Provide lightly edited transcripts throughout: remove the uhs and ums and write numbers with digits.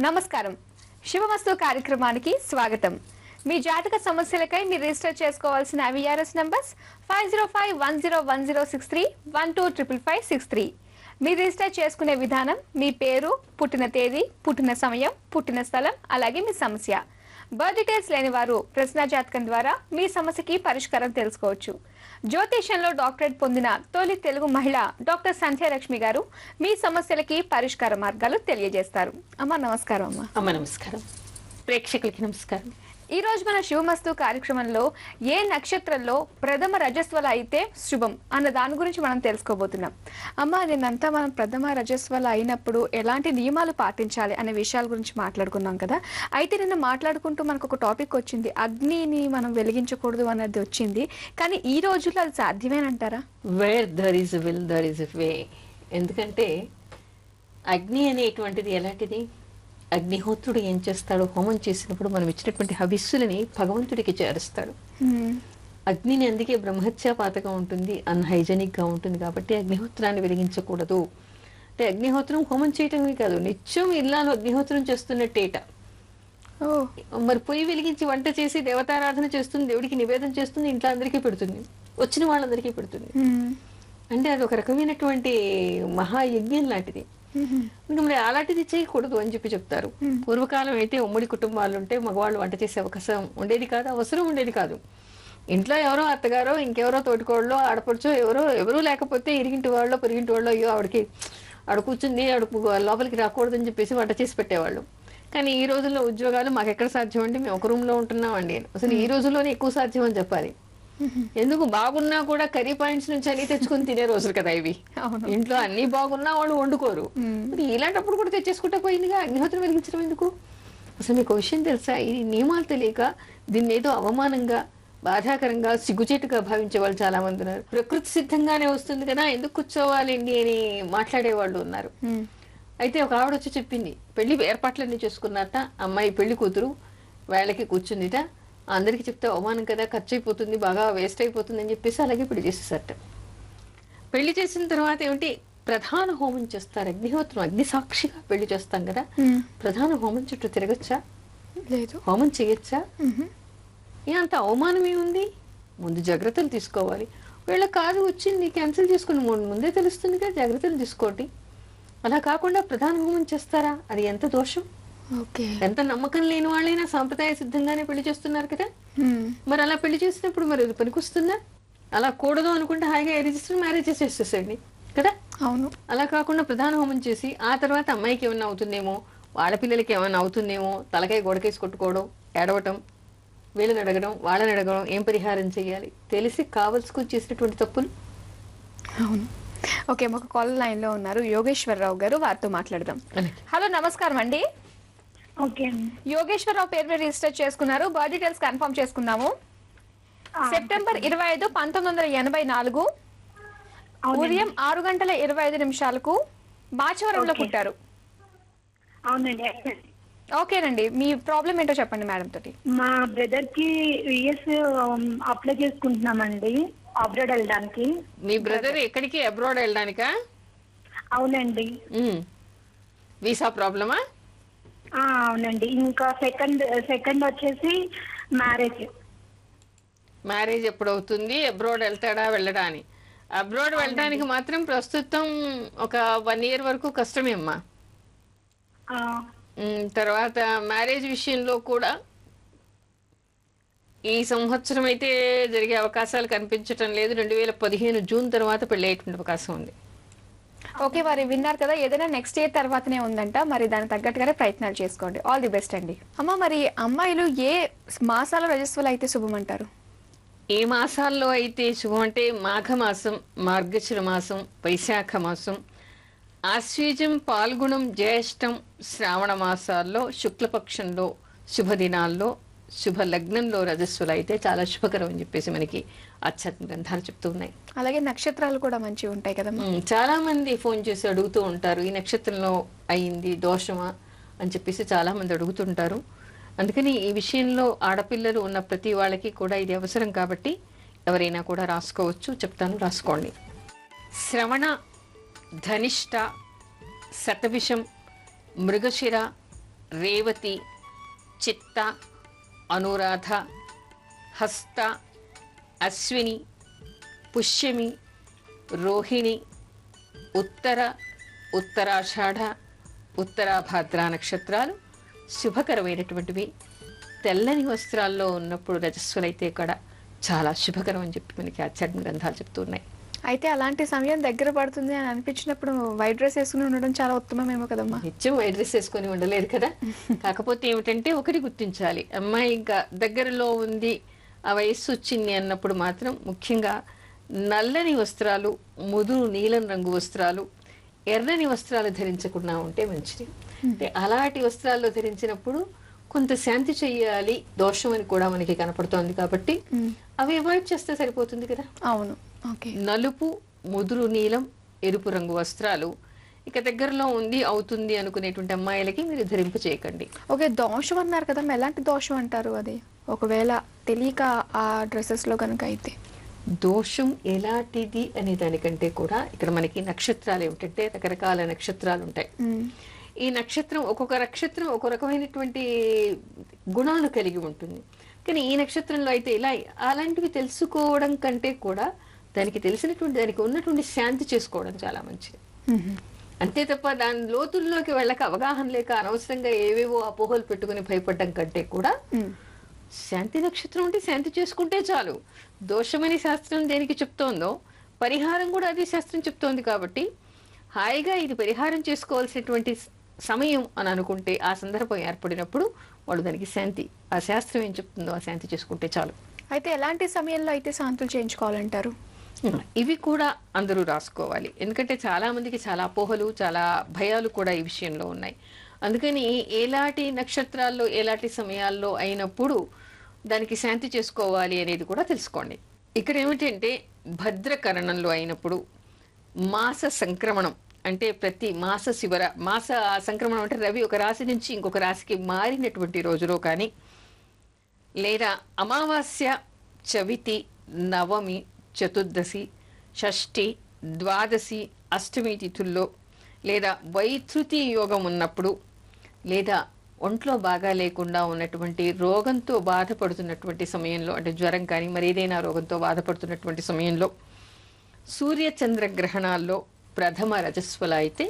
నమస్కారం. శుభమస్తు కార్యక్రమానికి స్వాగతం. మీ జాతక సమస్యలకై మీరు రిజిస్టర్ చేసుకోవాల్సిన విఆర్ఎస్ నంబర్స్ 5051010631 125563. మీరు రిజిస్టర్ చేసుకునే విధానం మీ పేరు, పుట్టిన తేదీ, పుట్టిన సమయం, పుట్టిన స్థలం, అలాగే మీ సమస్య. బర్త్ డీటెయిల్స్ లేని వారు ప్రశ్న జాతకం ద్వారా మీ సమస్యకి పరిష్కారం తెలుసుకోవచ్చు. జ్యోతిష్యంలో డాక్టరేట్ పొందిన తొలి తెలుగు మహిళ డాక్టర్ సంధ్యాలక్ష్మి గారు మీ సమస్యలకి పరిష్కార మార్గాలు తెలియజేస్తారు. అమ్మ నమస్కారం. అమ్మ నమస్కారం. ప్రేక్షకులకి నమస్కారం. ఈ రోజు మన శుభమస్తు కార్యక్రమంలో ఏ నక్షత్రంలో ప్రథమ రజస్వల అయితే శుభం అన్న దాని గురించి మనం తెలుసుకోబోతున్నాం. అమ్మ నిన్నంతా మనం ప్రథమ రజస్వల అయినప్పుడు ఎలాంటి నియమాలు పాటించాలి అనే విషయాల గురించి మాట్లాడుకున్నాం కదా. అయితే నిన్న మాట్లాడుకుంటూ మనకు ఒక టాపిక్ వచ్చింది, అగ్నిని మనం వెలిగించకూడదు అన్నది వచ్చింది. కానీ ఈ రోజుల్లో అది సాధ్యమేనంటారా? Where there is a will there is a way. ఎందుకంటే అగ్ని అనేటువంటిది ఎలాంటిది? అగ్నిహోత్రుడు ఏం చేస్తాడు? హోమం చేసినప్పుడు మనం ఇచ్చినటువంటి హవిస్సులని భగవంతుడికి చేరుస్తాడు. అగ్నిని అందుకే బ్రహ్మహత్యా పాతకం ఉంటుంది, అన్హైజెనిక్ గా ఉంటుంది. కాబట్టి అగ్నిహోత్రాన్ని వెలిగించకూడదు. అంటే అగ్నిహోత్రం హోమం చేయటమే కాదు, నిత్యం ఇల్లాలు అగ్నిహోత్రం చేస్తున్నట్టేట. మరి పొయ్యి వెలిగించి వంట చేసి దేవతారాధన చేస్తుంది, దేవుడికి నివేదన చేస్తుంది, ఇంట్లో అందరికీ పెడుతుంది, వచ్చిన వాళ్ళందరికీ పెడుతుంది. అంటే అది ఒక రకమైనటువంటి మహాయజ్ఞం లాంటిది. ఇంకా మరి అలాంటిది చేయకూడదు అని చెప్తారు. పూర్వకాలం అయితే ఉమ్మడి కుటుంబాలు ఉంటే మగవాళ్ళు వంట చేసే అవకాశం ఉండేది కాదు, అవసరం ఉండేది కాదు. ఇంట్లో ఎవరో అత్తగారో ఇంకెవరో తోటికోళ్ళో ఆడపడుచో ఎవరూ లేకపోతే ఇరిగింటి వాళ్ళో పొరిగింటి వాళ్ళో అయ్యో ఆవిడ కూర్చుంది, లోపలికి రాకూడదని చెప్పేసి వంట చేసి పెట్టేవాళ్ళు. కానీ ఈ రోజుల్లో ఉద్యోగాలు మాకు ఎక్కడ సాధ్యం అండి, మేము ఒక రూమ్ లో ఉంటున్నామండి. అసలు ఈ రోజుల్లోనే ఎక్కువ సాధ్యం అని చెప్పాలి. ఎందుకు బాగున్నా కూడా కర్రీ పాయింట్స్ నుంచి అన్ని తెచ్చుకుని తినే రోజులు కదా ఇవి. ఇంట్లో అన్ని బాగున్నా వాళ్ళు వండుకోరు. మరి ఇలాంటప్పుడు కూడా తెచ్చేసుకుంటా పోయిందిగా అగ్నిహోత్రం వెలిగించడం ఎందుకు? అసలు మీకు విషయం తెలుసా? ఈ నియమాలు తెలియక దీన్ని ఏదో అవమానంగా, బాధాకరంగా, సిగ్గుచేటుగా భావించే వాళ్ళు చాలా మంది ఉన్నారు. ప్రకృతి సిద్ధంగానే వస్తుంది కదా, ఎందుకు కూర్చోవాలండి అని మాట్లాడే వాళ్ళు ఉన్నారు. అయితే ఒక ఆవిడ వచ్చి చెప్పింది, పెళ్లి ఏర్పాట్లన్నీ చేసుకున్నట్ట, అమ్మాయి పెళ్లి కూతురు వేళకి కూర్చుందిట, అందరికి చెప్తే అవమానం కదా, ఖర్చు అయిపోతుంది, బాగా వేస్ట్ అయిపోతుంది అని చెప్పేసి అలాగే పెళ్లి చేసేసట. పెళ్లి చేసిన తర్వాత ఏమిటి, ప్రధాన హోమం చేస్తారు. అగ్నిహోత్రం అగ్ని సాక్షిగా పెళ్లి చేస్తాం కదా, ప్రధాన హోమం చుట్టూ తిరగచ్చా? లేదు. హోమం చేయొచ్చా? అంత అవమానం ఏముంది? ముందు జాగ్రత్తలు తీసుకోవాలి. వీళ్ళ కాదు వచ్చింది క్యాన్సిల్ చేసుకుని ముందే తెలుస్తుంది కదా, జాగ్రత్తలు తీసుకోండి. అలా కాకుండా ప్రధాన హోమం చేస్తారా? అది ఎంత దోషం. ఎంత నమ్మకం లేని వాళ్ళైనా సాంప్రదాయ సిద్ధంగానే పెళ్లి చేస్తున్నారు కదా. మరి అలా పెళ్లి చేసినప్పుడు మరి అది పనికొస్తుందా? అలా కూడదు అనుకుంటే హాయిగా రిజిస్టర్ మ్యారేజెస్ చేసేసండి కదా. అవును. అలా కాకుండా ప్రధాన హోమం చేసి ఆ తర్వాత అమ్మాయికి ఏమన్నా అవుతుందేమో, వాళ్ళ పిల్లలకి ఏమన్నా అవుతుందేమో, తలకాయ గోడకేసి కొట్టుకోవడం, ఏడవటం, వీళ్ళని అడగడం, వాళ్ళని అడగడం, ఏం పరిహారం చేయాలి తెలిసి కావలసుకుని చేసినటువంటి తప్పులు. అవును. ఓకే, మాకు కాల్ లైన్ లో ఉన్నారు యోగేశ్వరరావు గారు, వారితో మాట్లాడదాం. హలో నమస్కారం అండి. యోగేశ్వరరావు పేరు మీద రిజిస్టర్ చేసుకున్నారు. బర్త్ డీటెయిల్స్ కన్ఫర్మ్ చేసుకుందాము. సెప్టెంబర్ 25, 1984 ఉదయం 6:25 బాచవరంలో పుట్టారు. ఓకేనండి, మీ ప్రాబ్లం ఏంటో చెప్పండి మేడం తోటి. మా బ్రదర్ కి యుఎస్ అప్లై చేసుకుంటున్నామండి, అబ్రాడ్ వెళ్ళడానికి. మీ బ్రదర్ ఎక్కడికి? అబ్రాడ్ వెళ్ళడానికా? అవునండి. వీసా ప్రాబ్లమా? అవునండి. ఇంకా సెకండ్ వచ్చేసి మ్యారేజ్ ఎప్పుడు అవుతుంది? అబ్రాడ్ వెళ్తాడా వెళ్ళడా అని. అబ్రాడ్ వెళ్ళడానికి మాత్రం ప్రస్తుతం ఒక 1 year వరకు కష్టమే అమ్మా. తర్వాత మ్యారేజ్ విషయంలో కూడా ఈ సంవత్సరం అయితే జరిగే అవకాశాలు కనిపించటం లేదు. 2015 జూన్ తర్వాత పెళ్లి అయ్యేటువంటి అవకాశం ఉంది. ఓకే, వారు విన్నారు కదా, ఏదైనా నెక్స్ట్ ఇయర్ తర్వాతనే ఉందంట. మరి దానికి తగ్గట్టుగానే ప్రయత్నాలు చేసుకోండి. ఆల్ ది బెస్ట్ అండి. అమ్మ, మరి అమ్మాయిలు ఏ మాసాల రజస్వలు అయితే శుభం అంటారు? ఏ మాసాల్లో అయితే శుభం అంటే మాఘమాసం, మార్గశిర మాసం, వైశాఖ మాసం, ఆశ్వీజం, పాల్గుణం, జ్యేష్టం, శ్రావణ మాసాల్లో, శుక్లపక్షంలో, శుభదినాల్లో, శుభ లగ్నంలో రజస్సులు అయితే చాలా శుభకరం అని చెప్పేసి మనకి ఆధ్యాత్మిక గ్రంథాలు చెప్తూ ఉన్నాయి. అలాగే నక్షత్రాలు కూడా మంచిగా ఉంటాయి కదా. చాలా మంది ఫోన్ చేసి అడుగుతూ ఉంటారు, ఈ నక్షత్రంలో అయింది దోషమా అని చెప్పేసి చాలా మంది అడుగుతుంటారు. అందుకని ఈ విషయంలో ఆడపిల్లలు ఉన్న ప్రతి వాళ్ళకి కూడా ఇది అవసరం కాబట్టి ఎవరైనా కూడా రాసుకోవచ్చు. చెప్తాను, రాసుకోండి. శ్రవణ, ధనిష్ట, శతభిషం, మృగశిర, రేవతి, చిత్త, అనురాధ, హస్త, అశ్విని, పుష్యమి, రోహిణి, ఉత్తర, ఉత్తరాషాఢ, ఉత్తరాభాద్ర నక్షత్రాలు శుభకరమైనటువంటివి. తెల్లని వస్త్రాల్లో ఉన్నప్పుడు రజస్సులైతే కూడా చాలా శుభకరం అని చెప్పి మనకి ఆధ్యాత్మిక గ్రంథాలు చెప్తున్నాయి. అయితే అలాంటి సమయం దగ్గర పడుతుంది అని అనిపించినప్పుడు వైట్ డ్రెస్ వేసుకుని ఉండడం చాలా ఉత్తమమేమో కదమ్మా. నిత్యం వైట్ డ్రెస్ వేసుకొని ఉండలేదు కదా. కాకపోతే ఏమిటంటే ఒకటి గుర్తించాలి, అమ్మాయి ఇంకా దగ్గరలో ఉంది, ఆ వయస్సు వచ్చింది అన్నప్పుడు మాత్రం ముఖ్యంగా నల్లని వస్త్రాలు, ముదురు నీలం రంగు వస్త్రాలు, ఎర్రని వస్త్రాలు ధరించకుండా ఉంటే మంచిది. అంటే అలాంటి వస్త్రాల్లో ధరించినప్పుడు కొంత శాంతి చెయ్యాలి, దోషం అని కూడా మనకి కనపడుతోంది కాబట్టి అవి అవాయిడ్ చేస్తే సరిపోతుంది కదా. అవును. ఓకే. నలుపు, ముదురు నీలం, ఎరుపు రంగు వస్త్రాలు ఇక దగ్గరలో ఉంది అవుతుంది అనుకునేటువంటి అమ్మాయిలకి మీరు ధరింప చేయకండి. ఓకే, దోషం అన్నారు కదా, ఎలాంటి దోషం అంటారు అది? ఒకవేళ తెలియక ఆ డ్రెస్సెస్ లో కనుక అయితే దోషం ఎలాంటిది అనే దానికంటే కూడా ఇక్కడ మనకి నక్షత్రాలు ఏమిటంటే రకరకాల నక్షత్రాలు ఉంటాయి. ఈ నక్షత్రం ఒక్కొక్క నక్షత్రం ఒక్కొక్క రకమైనటువంటి గుణాలు కలిగి ఉంటుంది. కానీ ఈ నక్షత్రంలో అయితే ఇలా అలాంటివి తెలుసుకోవడం కంటే కూడా దానికి తెలిసినటువంటి దానికి ఉన్నటువంటి శాంతి చేసుకోవడం చాలా మంచిది. అంతే తప్ప దాని లోతుల్లోకి వెళ్ళక అవగాహన లేక అనవసరంగా ఏవేవో అపోహలు పెట్టుకుని భయపడడం కంటే కూడా శాంతి నక్షత్రం అంటే శాంతి చేసుకుంటే చాలు. దోషమని శాస్త్రం దేనికి చెప్తోందో పరిహారం కూడా అదే శాస్త్రం చెప్తోంది కాబట్టి హాయిగా ఇది పరిహారం చేసుకోవాల్సినటువంటి సమయం అని అనుకుంటే ఆ సందర్భం ఏర్పడినప్పుడు వాళ్ళు దానికి శాంతి, ఆ శాస్త్రం ఏం చెప్తుందో ఆ శాంతి చేసుకుంటే చాలు. అయితే ఎలాంటి సమయంలో అయితే శాంతులు చేయించుకోవాలంటారు? ఇవి కూడా అందరూ రాసుకోవాలి. ఎందుకంటే చాలా మందికి చాలా అపోహలు, చాలా భయాలు కూడా ఈ విషయంలో ఉన్నాయి. అందుకని ఎలాంటి నక్షత్రాల్లో ఎలాంటి సమయాల్లో అయినప్పుడు దానికి శాంతి చేసుకోవాలి అనేది కూడా తెలుసుకోండి. ఇక్కడ ఏమిటంటే భద్రకరణంలో అయినప్పుడు, మాస సంక్రమణం అంటే ప్రతి మాస మాస సంక్రమణం అంటే రవి ఒక రాశి నుంచి ఇంకొక రాశికి మారినటువంటి రోజులో కానీ, లేదా అమావాస్య, చవితి, నవమి, చతుర్దశి, షష్ఠి, ద్వాదశి, అష్టమి తిథుల్లో, లేదా వైతృతి యోగం ఉన్నప్పుడు, లేదా ఒంట్లో బాగా లేకుండా ఉన్నటువంటి రోగంతో బాధపడుతున్నటువంటి సమయంలో, అంటే జ్వరం కానీ మరి ఏదైనా రోగంతో బాధపడుతున్నటువంటి సమయంలో, సూర్య చంద్ర గ్రహణాల్లో ప్రథమ రజస్వల అయితే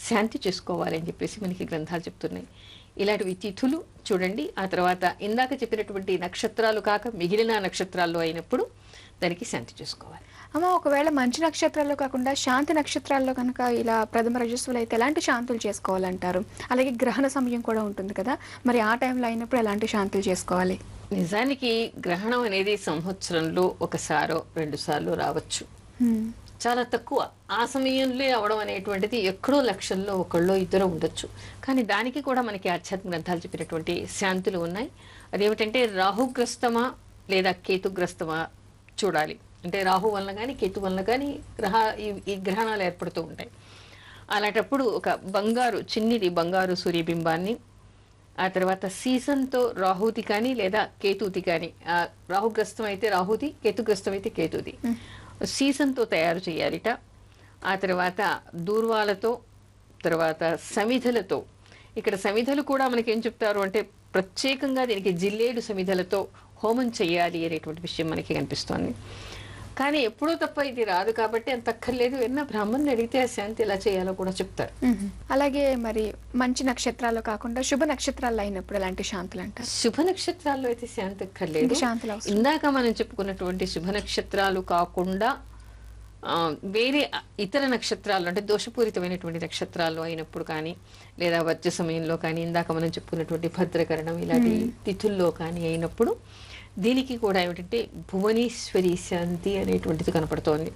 శాంతి చేసుకోవాలి అని చెప్పేసి మనకి గ్రంథాలు చెప్తున్నాయి. ఇలాంటివి తిథులు చూడండి. ఆ తర్వాత ఇందాక చెప్పినటువంటి నక్షత్రాలు కాక మిగిలిన నక్షత్రాల్లో అయినప్పుడు దానికి శాంతి చేసుకోవాలి. అమ్మ, ఒకవేళ మంచి నక్షత్రాల్లో కాకుండా శాంతి నక్షత్రాల్లో కనుక ఇలా ప్రథమ రజస్సులు అయితే ఎలాంటి శాంతులు చేసుకోవాలంటారు? అలాగే గ్రహణ సమయం కూడా ఉంటుంది కదా, మరి ఆ టైంలో అయినప్పుడు ఎలాంటి శాంతులు చేసుకోవాలి? నిజానికి గ్రహణం అనేది సంవత్సరంలో ఒకసారో 2 సార్లు రావచ్చు, చాలా తక్కువ. ఆ సమయంలో అవడం అనేటువంటిది ఎక్కడో లక్షల్లో ఒకళ్ళో ఇద్దరు ఉండొచ్చు. కానీ దానికి కూడా మనకి ఆధ్యాత్మిక గ్రంథాలు చెప్పినటువంటి శాంతులు ఉన్నాయి. అదేమిటంటే రాహుగ్రస్తమా లేదా కేతుగ్రస్తమా చూడాలి. అంటే రాహు వలన కానీ కేతు వలన కానీ ఈ గ్రహణాలు ఏర్పడుతూ ఉంటాయి. అలాంటప్పుడు ఒక చిన్నిది బంగారు సూర్యబింబాన్ని, ఆ తర్వాత సీజన్తో రాహుది కానీ లేదా కేతుది కానీ, రాహుగ్రస్తం అయితే రాహుది, కేతుగ్రస్తం అయితే కేతుది, సీజన్తో తయారు చేయాలిట. ఆ తర్వాత దూర్వాలతో, తర్వాత సమిధలతో. ఇక్కడ సమిధలు కూడా మనకేం చెప్తారు అంటే ప్రత్యేకంగా దీనికి జిల్లేడు సమిధలతో హోమం చేయాలి అనేటువంటి విషయం మనకి కనిపిస్తోంది. కానీ ఎప్పుడో తప్ప ఇది రాదు కాబట్టి అంత అక్కర్లేదు. ఎన్న బ్రాహ్మణుని అడిగితే ఆ శాంతి ఎలా చేయాలో కూడా చెప్తారు. అలాగే మరి మంచి నక్షత్రాలు కాకుండా శుభ నక్షత్రాలు అయినప్పుడు ఎలాంటి శాంతులు అంటారు? శుభ నక్షత్రాల్లో అయితే శాంతి అక్కర్లేదు. శాంతులు ఇందాక మనం చెప్పుకున్నటువంటి శుభ నక్షత్రాలు కాకుండా వేరే ఇతర నక్షత్రాలు అంటే దోషపూరితమైనటువంటి నక్షత్రాలు అయినప్పుడు కానీ, లేదా వచ్చే సమయంలో కానీ, ఇందాక మనం చెప్పుకున్నటువంటి భద్రకరణం ఇలాంటి తిథుల్లో కానీ అయినప్పుడు దీనికి కూడా ఏమిటంటే భువనేశ్వరి శాంతి అనేటువంటిది కనపడుతోంది.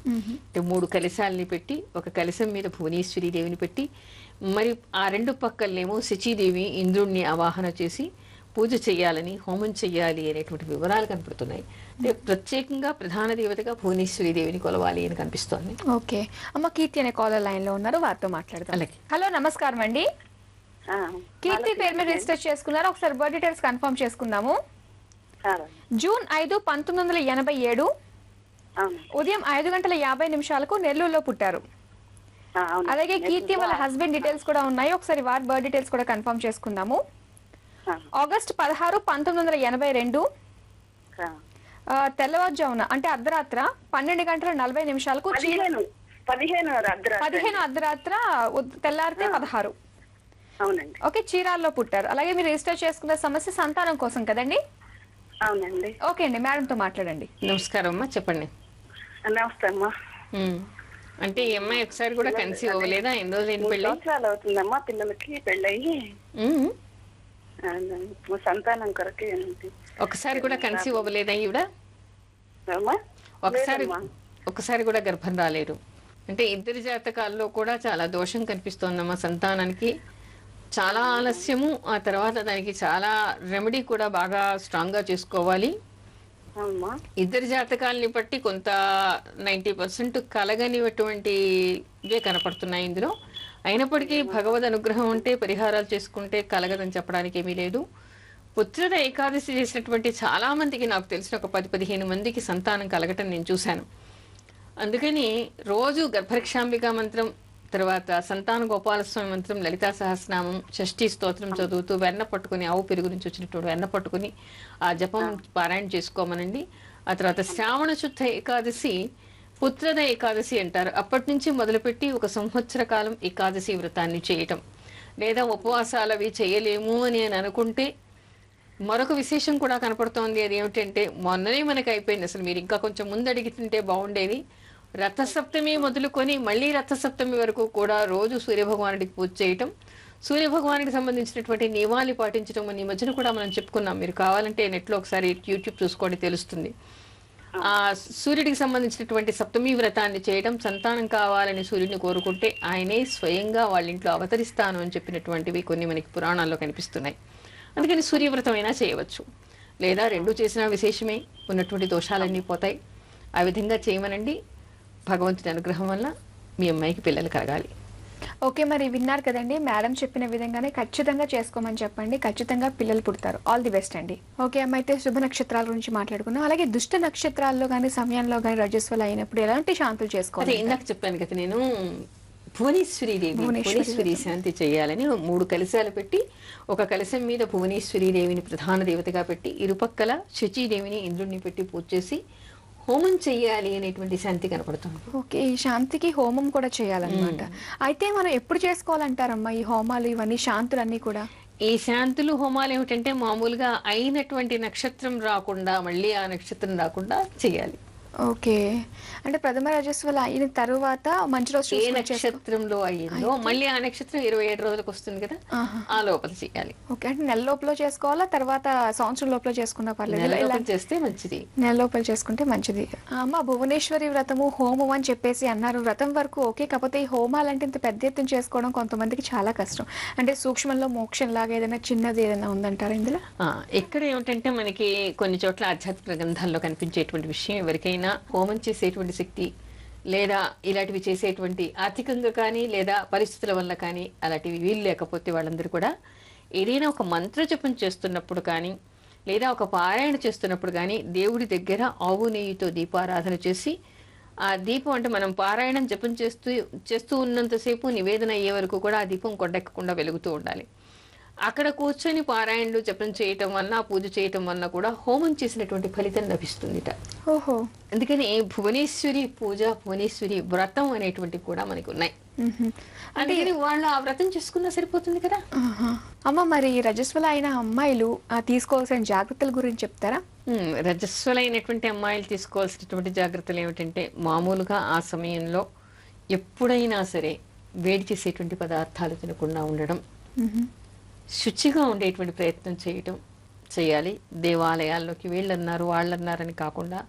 అంటే 3 కలశాలని పెట్టి, ఒక కలశం మీద భువనేశ్వరి దేవిని పెట్టి, మరి ఆ 2 పక్కలనేమో శచీదేవి ఇంద్రుణ్ణి ఆవాహన చేసి పూజ చేయాలని, హోమం చెయ్యాలి అనేటువంటి వివరాలు కనపడుతున్నాయి. అంటే ప్రత్యేకంగా ప్రధాన దేవతగా భువనేశ్వరి దేవిని కొలవాలి అని కనిపిస్తోంది. ఓకే అమ్మ, కీర్తి అనే కాలర్ లైన్ లో ఉన్నారు, వారితో మాట్లాడతాం. అలాగే. హలో, నమస్కారం అండి. కీర్తి పేరు మీద రిజిస్టర్ చేసుకున్నారు, ఒకసారి బర్త్ డీటెయిల్స్ కన్ఫర్మ్ చేసుకుందాము. జూన్ 5, 1987 ఉదయం 5:50 నెల్లూరులో పుట్టారు. అలాగే కీర్తి వాళ్ళ హస్బెండ్ డీటెయిల్స్ కూడా ఉన్నాయి, ఒకసారి వారి బర్త్ డీటెయిల్స్ కూడా కన్ఫర్మ్ చేసుకుందాము. ఆగస్టు 16, 1982 ఆ. తెల్లవారుజామున అంటే అర్ధరాత్ర 12:40 15 అర్ధరాత్రి. 15 అర్ధరాత్ర తెల్లారితే 16. అవునండి. ఓకే, చీరాల్లో పుట్టారు. అలాగే మీరు రిజిస్టర్ చేసుకున్న సమస్య సంతానం కోసం కదండి? అవునండి. ఓకే అండి, మేడంతో మాట్లాడండి. నమస్కారం అమ్మా, చెప్పండి. నమస్తే అమ్మా. అంటే ఈ అమ్మాయి ఒకసారి కూడా కన్సీవ్ అవ్వలేదా? ఎన్ని రోజులు ఏంటి 3 పెళ్ళి? సంవత్సరాలు అవుతుందమ్మా పిల్లలకి పెళ్ళయి. సంతానం కొరకే ఒకసారి కూడా కన్సీవ్ అవ్వలేదా ఈవిడ? అమ్మా ఒకసారి కూడా గర్భం రాలేరు. అంటే ఇద్దరి జాతకాల్లో కూడా చాలా దోషం కనిపిస్తోందమ్మా. సంతానానికి చాలా ఆలస్యము, ఆ తర్వాత దానికి చాలా రెమెడీ కూడా బాగా స్ట్రాంగ్ గా చేసుకోవాలి. అవునమ్మా. ఇద్దరి జాతకాలని బట్టి కొంత 90% కలగనిటువంటి ఇవే కనపడుతున్నాయి ఇందులో. అయినప్పటికీ భగవద్ అనుగ్రహం ఉంటే పరిహారాలు చేసుకుంటే కలగదని చెప్పడానికి ఏమీ లేదు. పుత్రద ఏకాదశి చేసినటువంటి చాలా మందికి, నాకు తెలిసిన ఒక 10-15 మందికి సంతానం కలగటం నేను చూశాను. అందుకని రోజు గర్భరక్షాంబికా మంత్రం, తర్వాత సంతాన గోపాలస్వామి మంత్రం, లలితా సహస్రనామం, షష్ఠీ స్తోత్రం చదువుతూ వెన్న పట్టుకుని, ఆవు పెరుగు నుంచి వచ్చినటువంటి వెన్న పట్టుకుని ఆ జపం పారాయణ చేసుకోమనండి. ఆ తర్వాత శ్రావణ శుద్ధ ఏకాదశి పుత్రద ఏకాదశి అంటారు. అప్పటి నుంచి మొదలుపెట్టి 1 సంవత్సర కాలం ఏకాదశి వ్రతాన్ని చేయటం, లేదా ఉపవాసాలు అవి చేయలేము అని అనుకుంటే మరొక విశేషం కూడా కనపడుతోంది. అది ఏమిటంటే మొన్ననే మనకి అయిపోయింది. అసలు మీరు ఇంకా కొంచెం ముందు అడిగితుంటే బాగుండేది. రథసప్తమి మొదలుకొని మళ్ళీ రథసప్తమి వరకు కూడా రోజు సూర్యభగవానుడికి పూజ చేయటం, సూర్యభగవానుడికి సంబంధించినటువంటి నియమాలు పాటించడం ఈ మధ్యన కూడా మనం చెప్పుకున్నాం. మీరు కావాలంటే నెట్లో ఒకసారి యూట్యూబ్ చూసుకోండి, తెలుస్తుంది. ఆ సూర్యుడికి సంబంధించినటువంటి సప్తమి వ్రతాన్ని చేయడం, సంతానం కావాలని సూర్యుడిని కోరుకుంటే ఆయనే స్వయంగా వాళ్ళ ఇంట్లో అవతరిస్తాను అని చెప్పినటువంటివి కొన్ని మనకి పురాణాల్లో కనిపిస్తున్నాయి. అందుకని సూర్యవ్రతం అయినా చేయవచ్చు, లేదా 2 చేసినా విశేషమే. ఉన్నటువంటి దోషాలన్నీ పోతాయి. ఆ విధంగా చేయమనండి. భగవంతుడి అనుగ్రహం వల్ల మీ అమ్మాయికి పిల్లలు కలగాలి. ఓకే, మరి విన్నారు కదండి, మేడం చెప్పిన విధంగానే ఖచ్చితంగా చేసుకోమని చెప్పండి. ఖచ్చితంగా పిల్లలు పుడతారు. ఆల్ ది బెస్ట్ అండి. ఓకే అమ్మ, అయితే శుభ నక్షత్రాల గురించి మాట్లాడుకున్నాం. అలాగే దుష్ట నక్షత్రాల్లో కానీ సమయంలో కానీ రజస్వల అయినప్పుడు ఎలాంటి శాంతులు చేసుకోవాలి? ఇందాక చెప్పాను కదా నేను, భువనేశ్వరి శాంతి చేయాలని 3 కలశాలు పెట్టి, ఒక కలశం మీద భువనేశ్వరి దేవిని ప్రధాన దేవతగా పెట్టి, ఇరుపక్కల శచీదేవిని ఇంద్రుడిని పెట్టి పూజ చేసి హోమం చెయ్యాలి అనేటువంటి శాంతి కనపడుతుంది. ఓకే, ఈ శాంతికి హోమం కూడా చేయాలన్నమాట. అయితే మనం ఎప్పుడు చేసుకోవాలంటారమ్మా ఈ హోమాలు, ఇవన్నీ శాంతులన్నీ కూడా? ఈ శాంతులు హోమాలు ఏమిటంటే మామూలుగా అయినటువంటి నక్షత్రం రాకుండా, మళ్ళీ ఆ నక్షత్రం రాకుండా చేయాలి. ఓకే, అంటే ప్రథమ రజస్వల అయిన తరువాత మంచి రోజు ఏ నక్షత్రంలో అయ్యిందో మళ్ళీ ఆ నక్షత్రం 27 రోజులకు వస్తుంది కదా, ఆ లోపల చేయాలి. ఓకే, అంటే నెల లోపల చేసుకోవాలా, తర్వాత సంవత్సరం లోపల చేసుకున్నా పర్లేదు? నెల చేస్తే మంచిది. నెల లోపల చేసుకుంటే మంచిది. అమ్మ, భువనేశ్వరి వ్రతము హోమం అని చెప్పేసి అన్నారు. వ్రతం వరకు ఓకే, కాకపోతే ఈ హోమాలంటే ఇంత పెద్ద ఎత్తున చేసుకోవడం కొంతమందికి చాలా కష్టం. అంటే సూక్ష్మంలో మోక్షం లాగా ఏదైనా చిన్నది ఏదైనా ఉందంటారా ఇందులో? ఇక్కడ ఏమిటంటే మనకి కొన్ని చోట్ల ఆధ్యాత్మిక గ్రంథాల్లో కనిపించేటువంటి విషయం, ఎవరికైనా హోమం చేసేటువంటి శక్తి లేదా ఇలాంటివి చేసేటువంటి ఆర్థికంగా కానీ లేదా పరిస్థితుల వల్ల కానీ అలాంటివి వీలు లేకపోతే వాళ్ళందరూ కూడా ఏదైనా ఒక మంత్ర జపం చేస్తున్నప్పుడు కానీ లేదా ఒక పారాయణ చేస్తున్నప్పుడు కానీ దేవుడి దగ్గర ఆవు నెయ్యితో దీపారాధన చేసి, ఆ దీపం అంటే మనం పారాయణం జపం చేస్తూ ఉన్నంతసేపు నివేదన అయ్యే వరకు కూడా ఆ దీపం కొడ్డెక్కకుండా వెలుగుతూ ఉండాలి. అక్కడ కూర్చొని పారాయణలు జపం చేయటం వల్ల, పూజ చేయటం వల్ల కూడా హోమం చేసినటువంటి ఫలితం లభిస్తుందిట. ఓహో, అందుకని భువనేశ్వరి పూజ, భువనేశ్వరి వ్రతం అనేటువంటివి కూడా మనకి ఉన్నాయి. అందుకని వాళ్ళు ఆ వ్రతం చేసుకున్నా సరిపోతుంది కదా. అమ్మ, మరి రజస్వల అయిన అమ్మాయిలు తీసుకోవాల్సిన జాగ్రత్తల గురించి చెప్తారా? రజస్వలైనటువంటి అమ్మాయిలు తీసుకోవాల్సినటువంటి జాగ్రత్తలు ఏమిటంటే, మామూలుగా ఆ సమయంలో ఎప్పుడైనా సరే వేడి చేసేటువంటి పదార్థాలు తినకుండా ఉండడం, శుచిగా ఉండేటువంటి ప్రయత్నం చేయాలి. దేవాలయాల్లోకి వీళ్ళన్నారు వాళ్ళన్నారని కాకుండా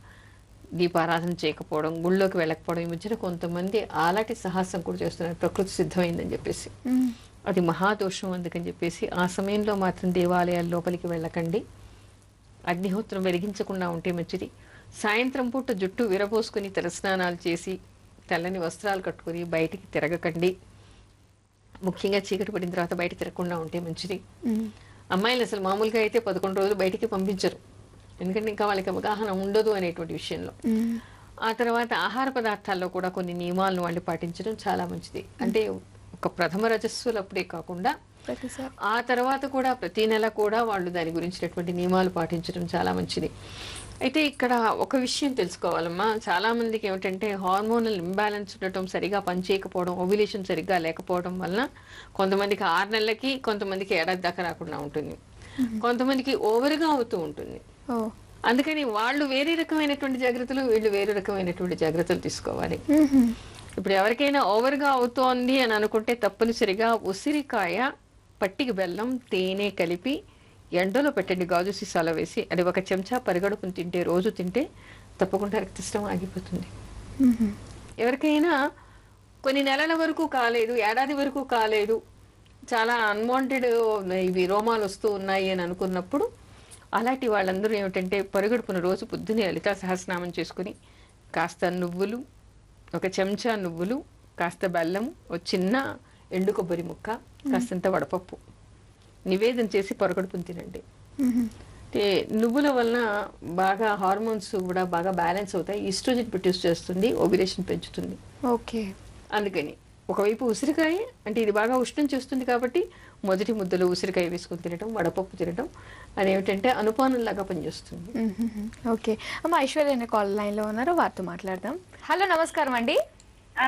దీపారాధన చేయకపోవడం, గుళ్ళోకి వెళ్ళకపోవడం. ఈ మధ్యన కొంతమంది అలాంటి సాహసం కూడా చేస్తున్నారు, ప్రకృతి సిద్ధమైందని చెప్పేసి. అది మహాదోషం. అందుకని చెప్పేసి ఆ సమయంలో మాత్రం దేవాలయాల లోపలికి వెళ్ళకండి. అగ్నిహోత్రం వెలిగించకుండా ఉంటే మంచిది. సాయంత్రం పూట జుట్టు విరబోసుకుని తలస్నానాలు చేసి తెల్లని వస్త్రాలు కట్టుకుని బయటికి తిరగకండి. ముఖ్యంగా చీకటి పడిన తర్వాత బయట తిరగకుండా ఉంటే మంచిది. అమ్మాయిలు అసలు మామూలుగా అయితే 11 రోజులు బయటికి పంపించరు, ఎందుకంటే ఇంకా వాళ్ళకి అవగాహన ఉండదు అనేటువంటి విషయంలో. ఆ తర్వాత ఆహార పదార్థాల్లో కూడా కొన్ని నియమాలను వాళ్ళు పాటించడం చాలా మంచిది. అంటే ఒక ప్రథమ రజస్సులప్పుడే కాకుండా ప్రతిసారి ఆ తర్వాత కూడా ప్రతి నెల కూడా వాళ్ళు దాని గురించినటువంటి నియమాలు పాటించడం చాలా మంచిది. అయితే ఇక్కడ ఒక విషయం తెలుసుకోవాలమ్మా, చాలా మందికి ఏమిటంటే హార్మోనల్ ఇంబ్యాలెన్స్ ఉండటం, సరిగా పనిచేయకపోవడం, ఓవ్యులేషన్ సరిగ్గా లేకపోవడం వలన కొంతమందికి 6 నెలలకి, కొంతమందికి ఏడాది దాకా రాకుండా ఉంటుంది, కొంతమందికి ఓవర్గా అవుతూ ఉంటుంది. ఓ అందుకని వాళ్ళు వేరే రకమైనటువంటి జాగ్రత్తలు, వీళ్ళు వేరే రకమైనటువంటి జాగ్రత్తలు తీసుకోవాలి. ఇప్పుడు ఎవరికైనా ఓవర్గా అవుతోంది అని అనుకుంటే తప్పనిసరిగా ఉసిరికాయ, పట్టికి బెల్లం, తేనె కలిపి ఎండలో పెట్టండి, గాజు సీసాలో వేసి. అది 1 చెంచా పరిగడుపుని తింటే, రోజు తింటే తప్పకుండా రక్తస్రావం ఆగిపోతుంది. ఎవరికైనా కొన్ని నెలల వరకు కాలేదు, ఏడాది వరకు కాలేదు, చాలా అన్వాంటెడ్ ఇవి రోమాలు వస్తూ ఉన్నాయి అని అనుకున్నప్పుడు అలాంటి వాళ్ళందరూ ఏమిటంటే పరిగడుపున రోజు పొద్దున్నే లలితా సహస్రనామం చేసుకుని కాస్త నువ్వులు, 1 చెంచా నువ్వులు, కాస్త బెల్లం, ఒక చిన్న ఎండు కొబ్బరి ముక్క, కాస్తంత వడపప్పు నివేదన చేసి పొరగడుపుని తినండి. అంటే నువ్వుల వలన బాగా హార్మోన్స్ కూడా బాగా బ్యాలెన్స్ అవుతాయి, ఈస్ట్రోజన్ ప్రొడ్యూస్ చేస్తుంది, ఓవ్యులేషన్ పెంచుతుంది. ఓకే. అందుకని ఒకవైపు ఉసిరికాయ అంటే ఇది బాగా ఉష్ణం చేస్తుంది కాబట్టి మొదటి ముద్దలో ఉసిరికాయ వేసుకుని తినడం, వడపప్పు తినడం అదేమిటంటే అనుపానంలాగా పనిచేస్తుంది. ఓకే అమ్మ, ఐశ్వర్య అనే కాల్ లైన్లో ఉన్నారు, వారితో మాట్లాడదాం. హలో, నమస్కారం అండి.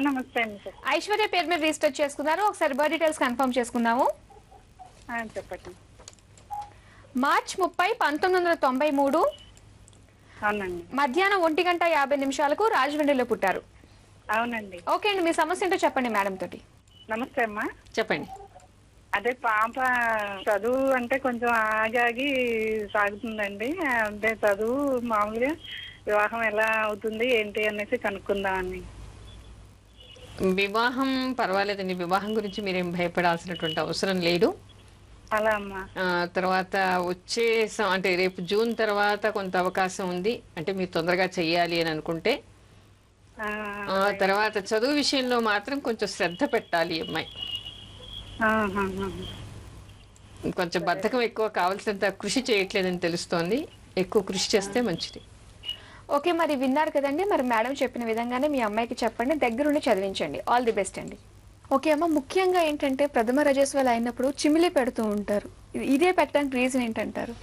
నమస్తే అండి సార్. ఐశ్వర్య పేరు మీద రిజిస్టర్ చేసుకున్నారు, ఒకసారి బర్త్ డీటెయిల్స్ కన్ఫర్మ్ చేసుకుందాము. చెప్పండి. మార్చ్ 30, 1993 అవునండి. మధ్యాహ్నం 1:50 రాజమండ్రిలో పుట్టారు. అవునండి. ఓకే అండి, మీ సమస్య ఏంటో చెప్పండి మేడం తోటి. నమస్తే అమ్మా. చెప్పండి. అదే పాప చదువు అంటే కొంచెం ఆగాగి సాగుతుందండి. అంటే చదువు మామూలుగా వివాహం ఎలా అవుతుంది ఏంటి అనేసి కనుక్కుందామని. వివాహం పర్వాలేదండి, వివాహం గురించి మీరేం భయపడాల్సినటువంటి అవసరం లేదు. అలా అమ్మా. తర్వాత వచ్చే అంటే రేపు జూన్ తర్వాత కొంత అవకాశం ఉంది, అంటే మీరు తొందరగా చెయ్యాలి అని అనుకుంటే. తర్వాత చదువు విషయంలో మాత్రం కొంచెం శ్రద్ధ పెట్టాలి అమ్మాయి. కొంచెం బద్ధకం ఎక్కువ, కావాల్సినంత కృషి చేయట్లేదని తెలుస్తోంది, ఎక్కువ కృషి చేస్తే మంచిది. ఓకే, మరి విన్నారు కదండి, మరి మేడం చెప్పిన విధంగానే మీ అమ్మాయికి చెప్పండి, దగ్గరుండి చదివించండి. ఆల్ ది బెస్ట్ అండి. ఓకే అమ్మ, ముఖ్యంగా ఏంటంటే ప్రథమ రజస్వలు అయినప్పుడు చిమిలి పెడుతూ ఉంటారు, ఇదే పెట్టడానికి రీజన్ ఏంటంటారు?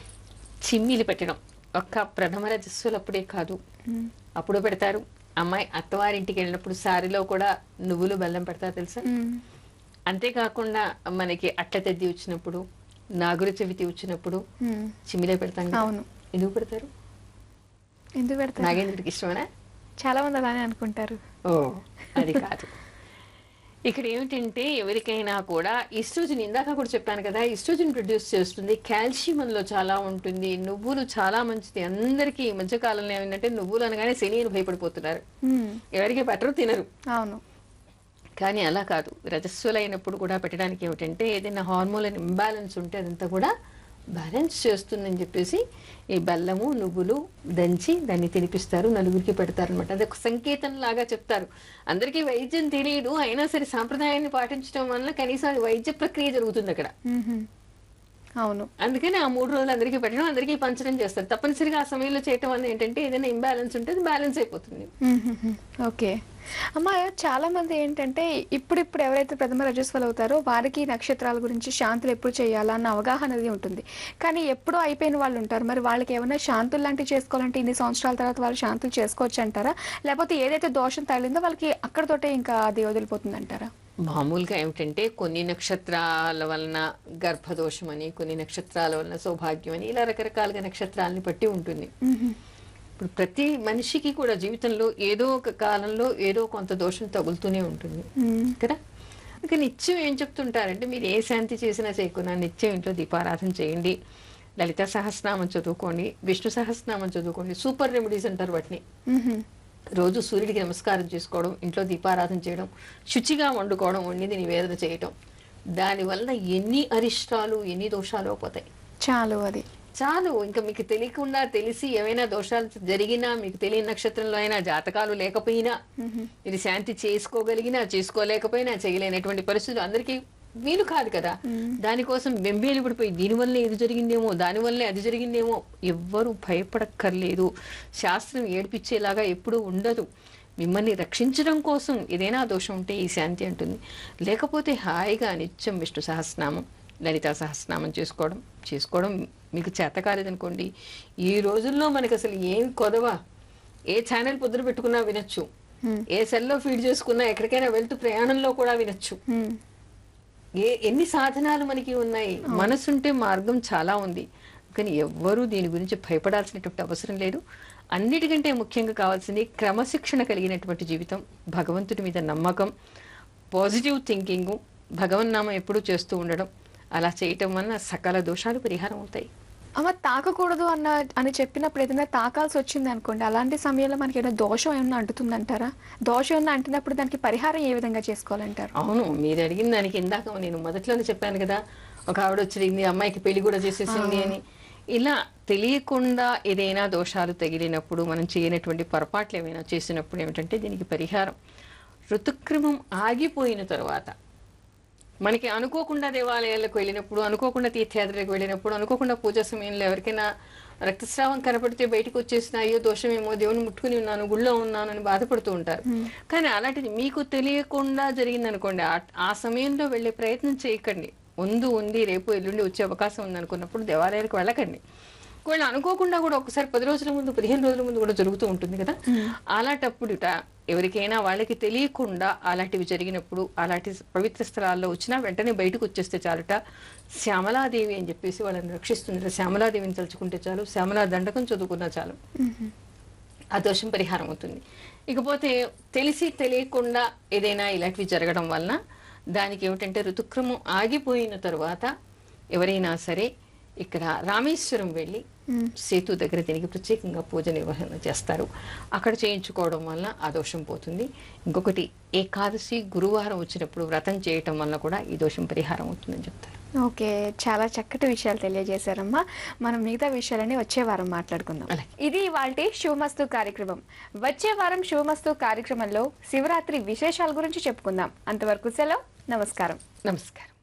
చిమ్మిలి పెట్టడం ఒక్క ప్రథమ రజస్సులప్పుడే కాదు, అప్పుడు పెడతారు. అమ్మాయి అత్తవారింటికి వెళ్ళినప్పుడు సారిలో కూడా నువ్వులు బెల్లం పెడతారు తెలుసా. అంతేకాకుండా మనకి అట్ల తెద్ది వచ్చినప్పుడు, నాగుల చవితి వచ్చినప్పుడు చిమ్మిలే పెడతాం. అవును. ఎందుకు పెడతారు? ఎందుకు పెడతారు? నాగేంద్రుడికి ఇష్టమేనా? చాలా మంది అలానే అనుకుంటారు. ఓ అది కాదు. ఇక్కడ ఏమిటంటే ఎవరికైనా కూడా ఈస్ట్రోజన్, ఇందాక కూడా చెప్పాను కదా, ఈస్ట్రోజన్ ప్రొడ్యూస్ చేస్తుంది, కాల్షియం అందులో చాలా ఉంటుంది, నువ్వులు చాలా మంచిది. అందరికీ ఈ మధ్యకాలంలో ఏమిటంటే నువ్వులు అనగానే శని అని భయపడిపోతున్నారు, ఎవరికి పెట్టరు, తినరు. అవును. కానీ అలా కాదు, రజస్సులైనప్పుడు కూడా పెట్టడానికి ఏమిటంటే ఏదైనా హార్మోన్ ఇంబ్యాలెన్స్ ఉంటే అదంతా కూడా బ్యాలెన్స్ చేస్తుందని చెప్పేసి ఈ బెల్లము, నువ్వులు దంచి దాన్ని తినిపిస్తారు, నలుగురికి పెడతారు అనమాట. అది ఒక సంకేతం లాగా చెప్తారు. అందరికీ వైద్యం తెలియదు, అయినా సరే సాంప్రదాయాన్ని పాటించడం వల్ల కనీసం అది వైద్య ప్రక్రియ జరుగుతుంది అక్కడ. అవును. అందుకని ఆ 3 రోజులు అందరికీ పెట్టడం, అందరికీ పంచడం చేస్తారు. తప్పనిసరిగా ఆ సమయంలో చేయటం వల్ల ఏంటంటే ఏదైనా ఇంబ్యాలెన్స్ ఉంటే అది బ్యాలెన్స్ అయిపోతుంది. ఓకే అమ్మ, చాలా మంది ఏంటంటే ఇప్పుడు ఎవరైతే ప్రథమ రజస్వలు అవుతారో వారికి నక్షత్రాల గురించి శాంతులు ఎప్పుడు చేయాలా అన్న అవగాహన అనేది ఉంటుంది. కానీ ఎప్పుడో అయిపోయిన వాళ్ళు ఉంటారు, మరి వాళ్ళకి ఏమైనా శాంతులు లాంటివి చేసుకోవాలంటే ఇన్ని సంవత్సరాల తర్వాత వాళ్ళు శాంతులు చేసుకోవచ్చు అంటారా, లేకపోతే ఏదైతే దోషం తగిలిందో వాళ్ళకి అక్కడతోటే ఇంకా అది వదిలిపోతుంది అంటారా? మామూలుగా ఏమిటంటే కొన్ని నక్షత్రాల వలన గర్భదోషం అని, కొన్ని నక్షత్రాల వలన సౌభాగ్యం అని, ఇలా రకరకాలుగా నక్షత్రాలని బట్టి ఉంటుంది. ఇప్పుడు ప్రతి మనిషికి కూడా జీవితంలో ఏదో ఒక కాలంలో ఏదో కొంత దోషం తగులుతూనే ఉంటుంది కదా. ఇక నిత్యం ఏం చెప్తుంటారంటే మీరు ఏ శాంతి చేసినా చేయకున్నా నిత్యం ఇంట్లో దీపారాధన చేయండి, లలిత సహస్రనామం చదువుకోండి, విష్ణు సహస్రనామం చదువుకోండి. సూపర్ రెమెడీస్ అంటారు వాటిని. రోజు సూర్యుడికి నమస్కారం చేసుకోవడం, ఇంట్లో దీపారాధన చేయడం, శుచిగా వండుకోవడం, వండింది నివేదన చేయడం, దానివల్ల ఎన్ని అరిష్టాలు ఎన్ని దోషాలు పోతాయి. చాలు. ఇంకా మీకు తెలియకుండా తెలిసి ఏమైనా దోషాలు జరిగినా, మీకు తెలియని నక్షత్రంలో అయినా, జాతకాలు లేకపోయినా, ఇది శాంతి చేసుకోగలిగినా చేసుకోలేకపోయినా, చేయలేనటువంటి పరిస్థితులు అందరికీ వీలు కాదు కదా. దానికోసం బెంబేలు పడిపోయి దీనివల్లే ఇది జరిగిందేమో, దానివల్లే అది జరిగిందేమో, ఎవ్వరూ భయపడక్కర్లేదు. శాస్త్రం ఏడిపించేలాగా ఎప్పుడూ ఉండదు. మిమ్మల్ని రక్షించడం కోసం ఏదైనా దోషం ఉంటే ఈ శాంతి అంటుంది. లేకపోతే హాయిగా నిత్యం విష్ణు సహస్రనామం, లలితా సహస్రనామం చేసుకోవడం మీకు చేత కాలేదనుకోండి, ఈ రోజుల్లో మనకి అసలు ఏం కొదవా, ఏ ఛానల్ పొద్దున పెట్టుకున్నా వినొచ్చు, ఏ సెల్లో ఫీడ్ చేసుకున్నా ఎక్కడికైనా వెళ్తూ ప్రయాణంలో కూడా వినొచ్చు. ఎన్ని సాధనాలు మనకి ఉన్నాయి. మనసుంటే మార్గం చాలా ఉంది, కానీ ఎవ్వరూ దీని గురించి భయపడాల్సినటువంటి అవసరం లేదు. అన్నిటికంటే ముఖ్యంగా కావాల్సింది క్రమశిక్షణ కలిగినటువంటి జీవితం, భగవంతుడి మీద నమ్మకం, పాజిటివ్ థింకింగ్, భగవన్నామం ఎప్పుడూ చేస్తూ ఉండడం. అలా చేయటం వలన సకల దోషాలు పరిహారం అవుతాయి. అమ్మ తాకకూడదు అని చెప్పినప్పుడు ఏదైనా తాకాల్సి వచ్చింది అనుకోండి, అలాంటి సమయంలో మనకి ఏదైనా దోషం ఏమన్నా అంటుతుందంటారా? దోషం ఏమన్నా అంటున్నప్పుడు దానికి పరిహారం ఏ విధంగా చేసుకోవాలంటారు? అవును, మీరు అడిగిన దానికి ఇందాక నేను మొదట్లోనే చెప్పాను కదా, ఒక ఆవిడ వచ్చింది, అమ్మాయికి పెళ్లి కూడా చేసేసింది అని. ఇలా తెలియకుండా ఏదైనా దోషాలు తగిలినప్పుడు, మనం చేయనటువంటి పొరపాట్లు ఏమైనా చేసినప్పుడు ఏమిటంటే దీనికి పరిహారం ఋతుక్రమం ఆగిపోయిన తర్వాత, మనకి అనుకోకుండా దేవాలయాలకు వెళ్ళినప్పుడు, అనుకోకుండా తీర్థయాత్రలకు వెళ్ళినప్పుడు, అనుకోకుండా పూజా సమయంలో ఎవరికైనా రక్తస్రావం కనపడితే బయటకు వచ్చేసిన అయ్యో దోషమేమో, దేవుని ముట్టుకుని ఉన్నాను, గుళ్ళో ఉన్నాను అని బాధపడుతూ ఉంటారు. కానీ అలాంటిది మీకు తెలియకుండా జరిగిందనుకోండి, ఆ సమయంలో వెళ్ళే ప్రయత్నం చేయకండి. ఉంది రేపు ఎల్లుండి వచ్చే అవకాశం ఉంది అనుకున్నప్పుడు దేవాలయాలకు వెళ్ళకండి. ఒకవేళ అనుకోకుండా కూడా ఒకసారి 10 రోజుల ముందు 15 రోజుల ముందు కూడా జరుగుతూ ఉంటుంది కదా, అలాంటప్పుడుట ఎవరికైనా వాళ్ళకి తెలియకుండా అలాంటివి జరిగినప్పుడు, అలాంటి పవిత్ర స్థలాల్లో వచ్చినా వెంటనే బయటకు వచ్చేస్తే చాలుట, శ్యామలాదేవి అని చెప్పేసి వాళ్ళని రక్షిస్తుంది. శ్యామలాదేవిని తలుచుకుంటే చాలు, శ్యామలా దండకం చదువుకున్నా చాలు, ఆ దోషం పరిహారం అవుతుంది. ఇకపోతే తెలిసి తెలియకుండా ఏదైనా ఇలాంటివి జరగడం వలన దానికి ఏమిటంటే ఋతుక్రమం ఆగిపోయిన తర్వాత ఎవరైనా సరే ఇక్కడ రామేశ్వరం వెళ్ళి సేతు దగ్గర దీనికి ప్రత్యేకంగా పూజ నిర్వహణ చేస్తారు. అక్కడ చేయించుకోవడం వల్ల ఆ దోషం పోతుంది. ఇంకొకటి, ఏకాదశి గురువారం వచ్చినప్పుడు వ్రతం చేయటం వల్ల కూడా ఈ దోషం పరిహారం అవుతుందని చెప్తారు. ఓకే, చాలా చక్కటి విషయాలు తెలియజేశారమ్మా. మనం మిగతా విషయాలని వచ్చే వారం మాట్లాడుకుందాం. ఇది ఇవాల్టి శుభమస్తు కార్యక్రమం. వచ్చే వారం శుభమస్తు కార్యక్రమంలో శివరాత్రి విశేషాల గురించి చెప్పుకుందాం. అంతవరకు సెలవు. నమస్కారం. నమస్కారం.